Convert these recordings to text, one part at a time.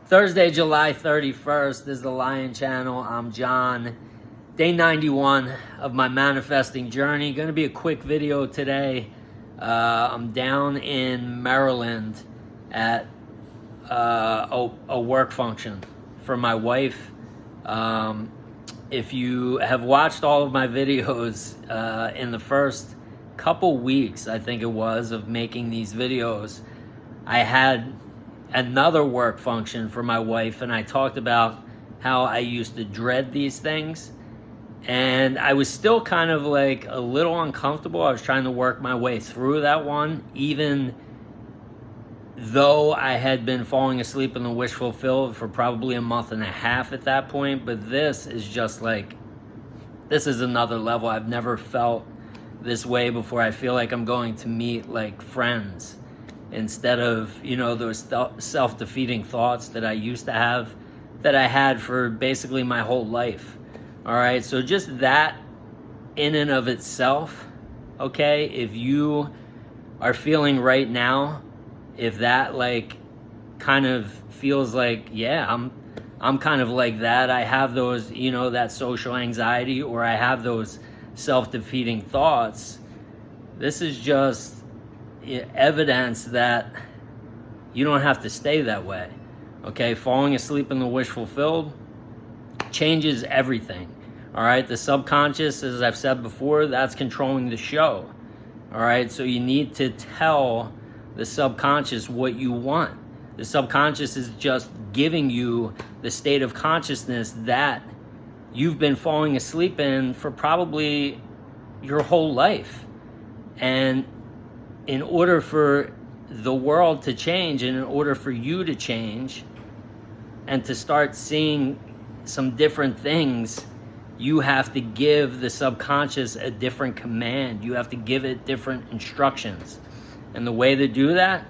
Thursday, July 31st is the Lion Channel. I'm John. Day 91 of my manifesting journey. Going to be a quick video today. I'm down in Maryland at a work function for my wife. If you have watched all of my videos in the first couple weeks, I think it was, of making these videos, I had another work function for my wife, and I talked about how I used to dread these things, and I was still kind of like a little uncomfortable. I was trying to work my way through that one, even though I had been falling asleep in the wish fulfilled for probably a month and a half at that point. But this is just like, this is another level. I've never felt this way before. I feel like I'm going to meet like friends instead of, you know, those self-defeating thoughts that I used to have, that I had for basically my whole life. All right, so just that in and of itself, okay, if you are feeling right now, if that like kind of feels like, yeah, I'm kind of like that, I have those, you know, that social anxiety, or I have those self-defeating thoughts, this is just evidence that you don't have to stay that way. Okay, falling asleep in the wish fulfilled changes everything. All right, the subconscious, as I've said before, that's controlling the show. All right, so you need to tell the subconscious what you want. The subconscious is just giving you the state of consciousness that you've been falling asleep in for probably your whole life. And in order for the world to change, and in order for you to change and to start seeing some different things, you have to give the subconscious a different command. You have to give it different instructions. And the way to do that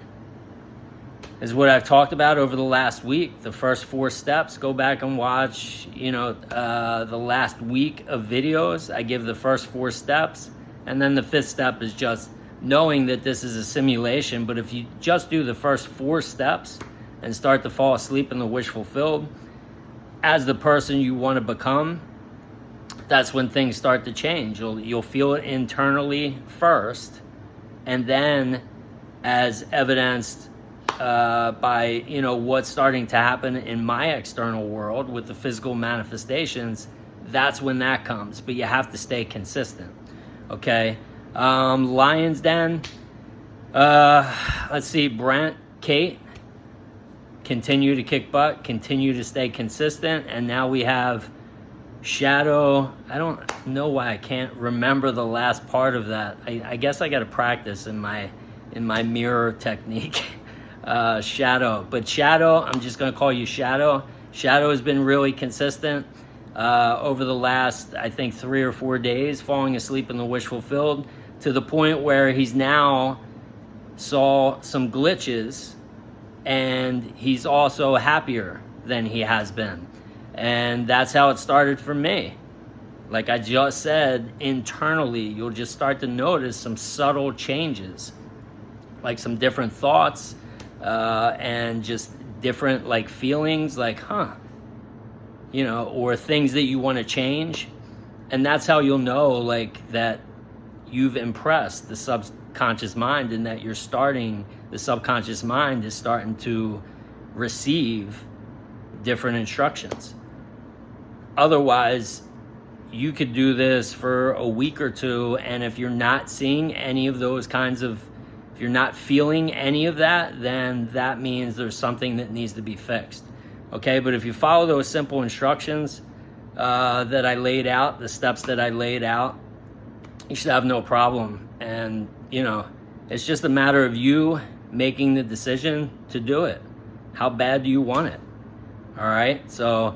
is what I've talked about over the last week. The first 4 steps, go back and watch, you know, the last week of videos. I give the first 4 steps. And then the 5th step is just knowing that this is a simulation. But if you just do the first 4 steps and start to fall asleep in the wish fulfilled as the person you want to become, that's when things start to change. You'll feel it internally first, and then as evidenced by, you know, what's starting to happen in my external world with the physical manifestations, that's when that comes. But you have to stay consistent. Okay, Lion's Den, let's see, Brent, Kate, continue to kick butt, continue to stay consistent. And now we have Shadow. I don't know why I can't remember the last part of that. I guess I got to practice in my mirror technique. Shadow, but Shadow, I'm just going to call you Shadow. Shadow has been really consistent over the last, I think, 3 or 4 days, falling asleep in the wish fulfilled, to the point where he's now saw some glitches, and he's also happier than he has been. And that's how it started for me. Like I just said, internally, you'll just start to notice some subtle changes, like some different thoughts, and just different like feelings, like, you know, or things that you want to change. And that's how you'll know, like, that you've impressed the subconscious mind, and that the subconscious mind is starting to receive different instructions. Otherwise, you could do this for a week or 2, and if you're not seeing any of those kinds of, if you're not feeling any of that, then that means there's something that needs to be fixed. Okay, but if you follow those simple instructions that I laid out, the steps that I laid out, you should have no problem. And, you know, it's just a matter of you making the decision to do it. How bad do you want it? All right, so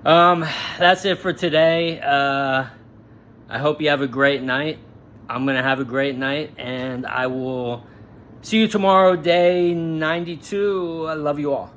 that's it for today. I hope you have a great night. I'm going to have a great night, and I will see you tomorrow, day 92. I love you all.